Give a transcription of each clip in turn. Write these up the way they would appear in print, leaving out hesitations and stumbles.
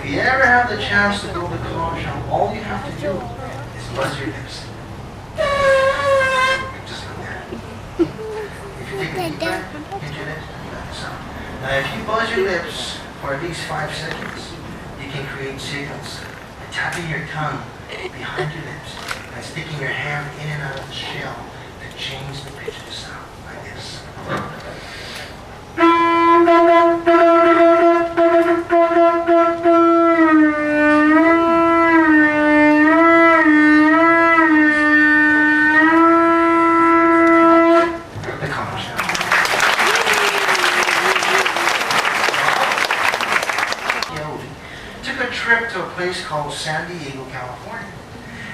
If you ever have the chance to go to the car shop, all you have to do is buzz your lips. Just like that. If you take a deep breath, hit your lips, let the sound. Now if you buzz your lips for at least 5 seconds, you can create signals by tapping your tongue behind your lips and sticking your hand in and out of the shell to change the pitch of the sound, like this. Place called San Diego, California.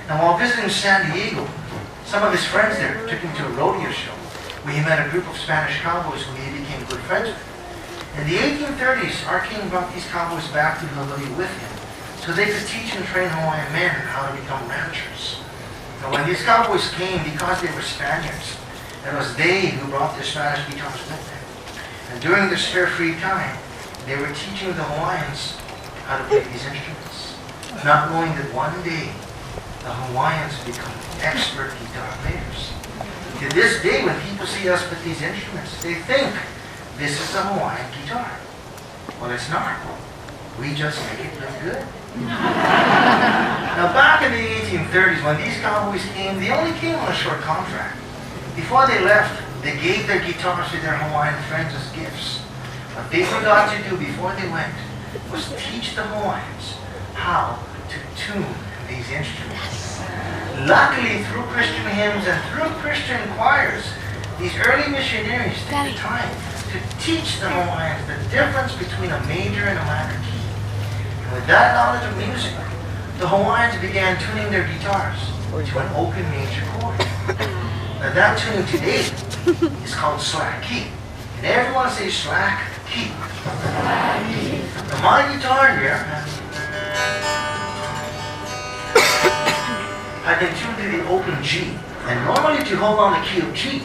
Now while visiting San Diego, some of his friends there took him to a rodeo show where he met a group of Spanish cowboys who he became good friends with. In the 1830s, our king brought these cowboys back to Hawaii with him so they could teach and train Hawaiian men how to become ranchers. Now when these cowboys came, because they were Spaniards, it was they who brought their Spanish guitars with them. And during their spare free time, they were teaching the Hawaiians how to play these instruments, not knowing that one day the Hawaiians become expert guitar players. To this day, when people see us with these instruments, they think this is a Hawaiian guitar. Well, it's not. We just make it look good. Now, back in the 1830s, when these cowboys came, they only came on a short contract. Before they left, they gave their guitars to their Hawaiian friends as gifts. What they forgot to do before they went was teach the Hawaiians how to tune these instruments. Luckily, through Christian hymns and through Christian choirs, these early missionaries took the time to teach the Hawaiians the difference between a major and a minor key. And with that knowledge of music, the Hawaiians began tuning their guitars to an open major chord. Now that tuning today is called slack key. And everyone says slack key. Now my guitar here had been tuned to the open G. And normally to hold on the key of G,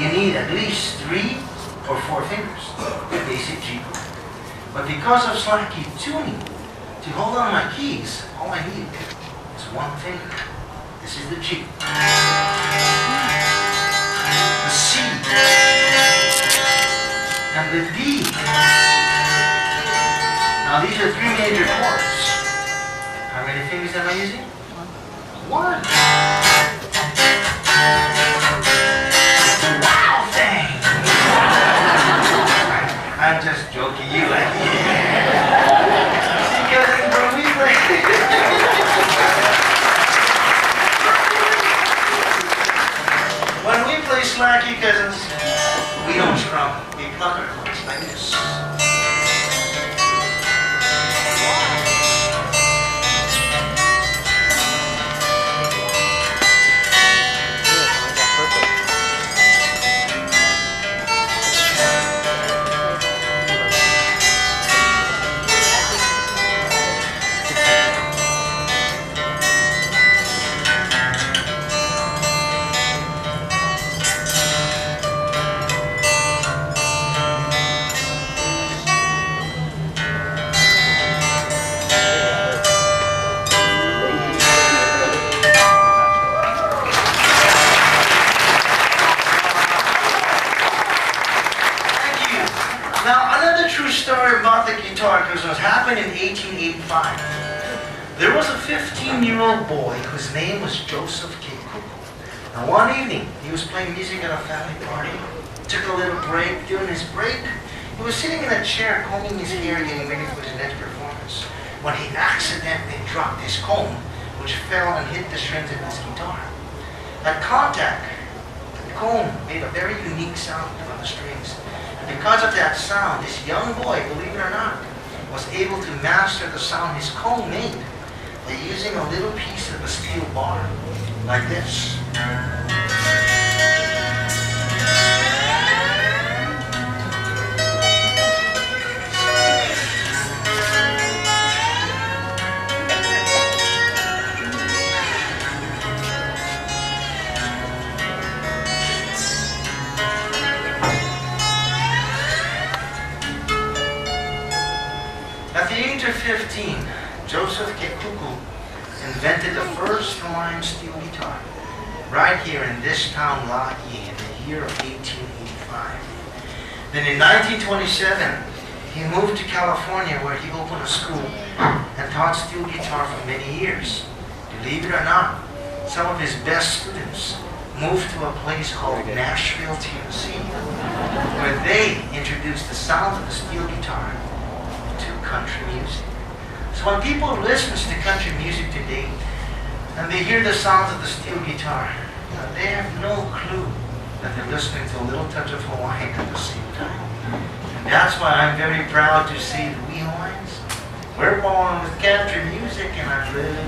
you need at least 3 or 4 fingers, the basic G chord. But because of slack key tuning, to hold on my keys, all I need is 1 finger. This is the G. The C. And the D. Now these are 3 major chords. How many fingers am I using? 1. Wow, thing! I'm just joking. You like it. Because when we play, when we play slacky cousins, we don't strum. We pluck our chords like this. What happened in 1885. There was a 15-year-old boy whose name was Joseph K. Cook. Now one evening, he was playing music at a family party, took a little break. During his break, he was sitting in a chair combing his hair, getting ready for his next performance, when he accidentally dropped his comb, which fell and hit the strings of his guitar. At contact, the comb made a very unique sound on the strings. And because of that sound, this young boy, believe it or not, was able to master the sound his comb made by using a little piece of a steel bar, like this. At the age of 15, Joseph Kekuku invented the first Hawaiian steel guitar right here in this town, La'i, in the year of 1885. Then in 1927, he moved to California where he opened a school and taught steel guitar for many years. Believe it or not, some of his best students moved to a place called Nashville, Tennessee, where they introduced the sound of the steel guitar to country music. So when people listen to country music today and they hear the sounds of the steel guitar, they have no clue that they're listening to a little touch of Hawaiian at the same time. And that's why I'm very proud to say that we Hawaiians, we're born with country music in our blood.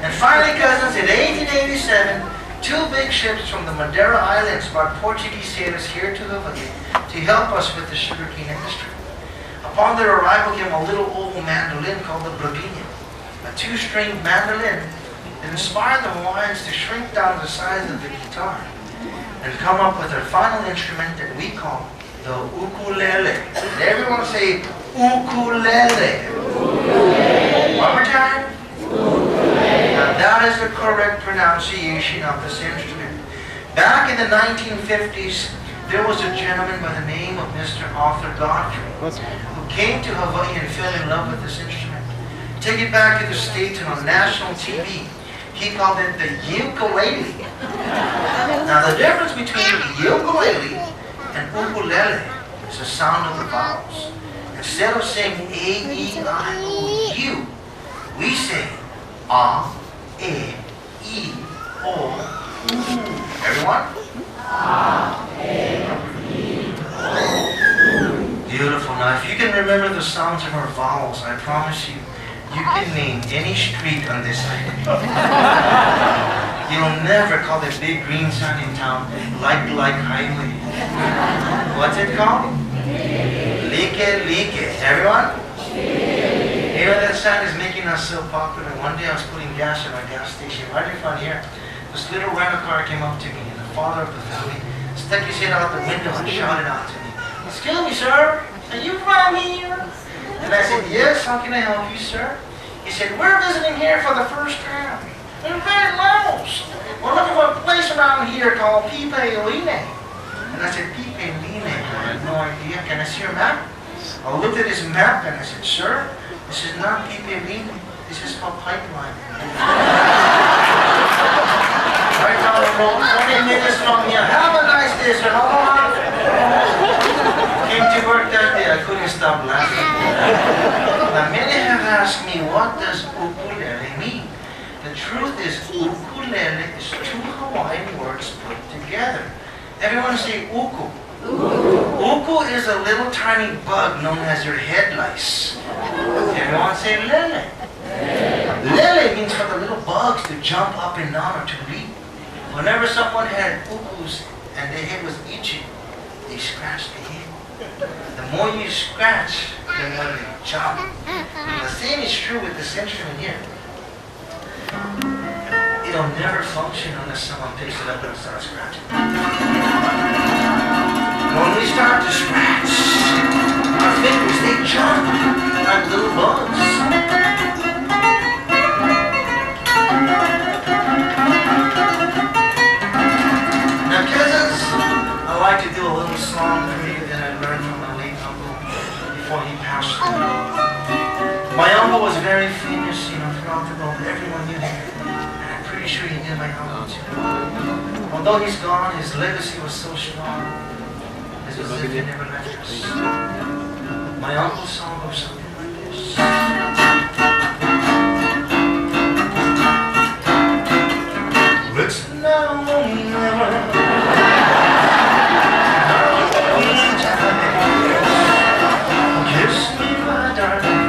And finally, cousins, in 1887, two big ships from the Madeira Islands brought Portuguese sailors here to Hawaii to help us with the sugarcane industry. Upon their arrival came a little oval mandolin called the brabinha, a two-stringed mandolin that inspired the Hawaiians to shrink down the size of the guitar and come up with their final instrument that we call the ukulele. And everyone say ukulele. One more time. Now that is the correct pronunciation of this instrument. Back in the 1950s, there was a gentleman by the name of Mr. Arthur Godfrey who came to Hawaii and fell in love with this instrument. Take it back to the States and on national TV, he called it the ukulele. Now the difference between ukulele and ukulele is the sound of the vowels. Instead of saying A, E, I, O, U, we say A, E, I, O, U. Everyone? A, E, I, O. Beautiful. Now if you can remember the sounds of our vowels, I promise you, you can name any street on this island. You'll never call the big green sign in town like highway. What's it called? Like. Everyone? You know that sign is making us so popular. One day I was putting gas in my gas station right in front here. This little rental car came up to me and the father of the family stuck his head out the window and shouted out to me, "Excuse me, sir, are you from here?" And I said, "Yes, how can I help you, sir?" He said, "We're visiting here for the first time. We're very lost. We're looking for a place around here called Pipe Line." And I said, "Pipe Line? I have no idea. Can I see your map?" I looked at his map and I said, "Sir, this is not Pipe Line. This is called Pipeline." Right down the road, 20 minutes from here. Have a nice day, sir. Came to work that day, I couldn't stop laughing. Now many have asked me, what does ukulele mean? The truth is, ukulele is two Hawaiian words put together. Everyone say uku. Uku is a little tiny bug known as your head lice. Everyone say lele. Lele means for the little bugs to jump up and down or to leap. Whenever someone had ukus and their head was itching, they scratched their head. The more you scratch, the more they jump. And the same is true with this instrument here. It'll never function unless someone picks it up and starts scratching. When we start to scratch, our fingers, they jump like little bugs. Now, cousins, I like to do a little song for you that I learned from my late uncle before he passed away. My uncle was very famous, throughout the world. Everyone knew him. And I'm pretty sure he knew my uncle too. Although he's gone, his legacy was so strong. As if he never left us. My uncle's song goes something like this. It's now or never. Kiss me, my darling.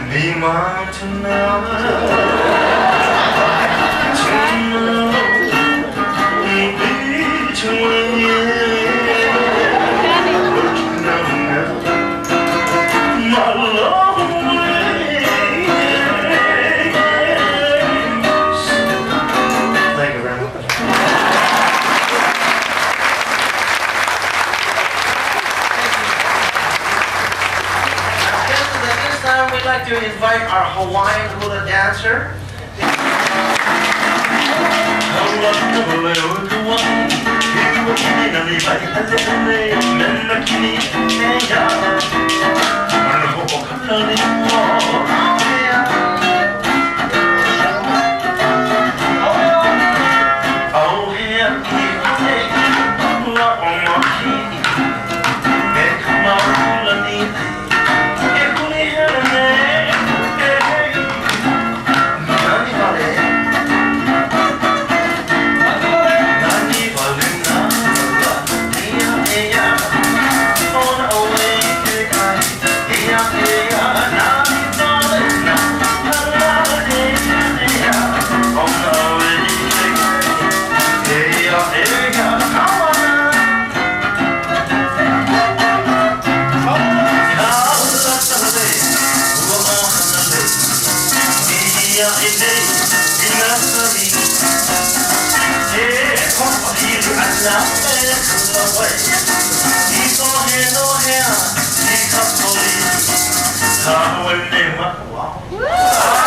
Be mine tonight. My love. like to invite our Hawaiian hula dancer. Wow.